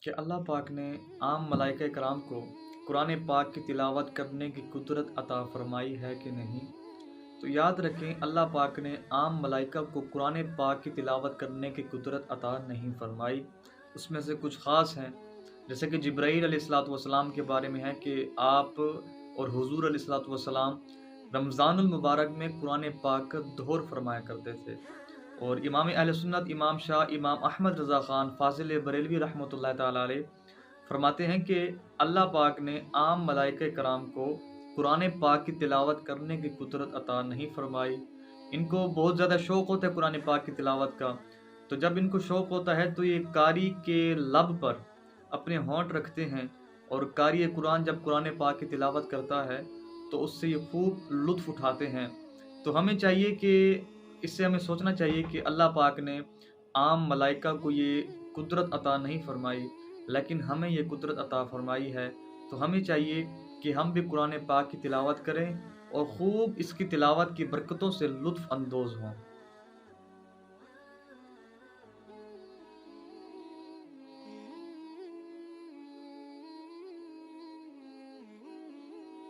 کہ اللہ پاک نے عام ملائکہ کرام کو قرآن پاک کی تلاوت کرنے کی قدرت عطا فرمائی ہے کہ نہیں؟ تو یاد رکھیں، اللہ پاک نے عام ملائکہ کو قرآن پاک کی تلاوت کرنے کی قدرت عطا نہیں فرمائی۔ اس میں سے کچھ خاص ہیں، جیسے کہ جبرائیل علیہ الصلاۃ والسلام کے بارے میں ہے کہ آپ اور حضور علیہ الصلاۃ والسلام رمضان المبارک میں قرآن پاک کا دہور فرمایا کرتے تھے۔ اور امام اہل سنت امام شاہ امام احمد رضا خان فاضل بریلوی رحمۃ اللہ تعالیٰ علیہ فرماتے ہیں کہ اللہ پاک نے عام ملائکہ کرام کو قرآن پاک کی تلاوت کرنے کی قدرت عطا نہیں فرمائی۔ ان کو بہت زیادہ شوق ہوتا ہے قرآن پاک کی تلاوت کا، تو جب ان کو شوق ہوتا ہے تو یہ قاری کے لب پر اپنے ہونٹ رکھتے ہیں، اور قاری قرآن جب قرآن پاک کی تلاوت کرتا ہے تو اس سے یہ خوب لطف اٹھاتے ہیں۔ تو ہمیں چاہیے کہ اس سے ہمیں سوچنا چاہیے کہ اللہ پاک نے عام ملائکہ کو یہ قدرت عطا نہیں فرمائی، لیکن ہمیں یہ قدرت عطا فرمائی ہے۔ تو ہمیں چاہیے کہ ہم بھی قرآن پاک کی تلاوت کریں اور خوب اس کی تلاوت کی برکتوں سے لطف اندوز ہوں۔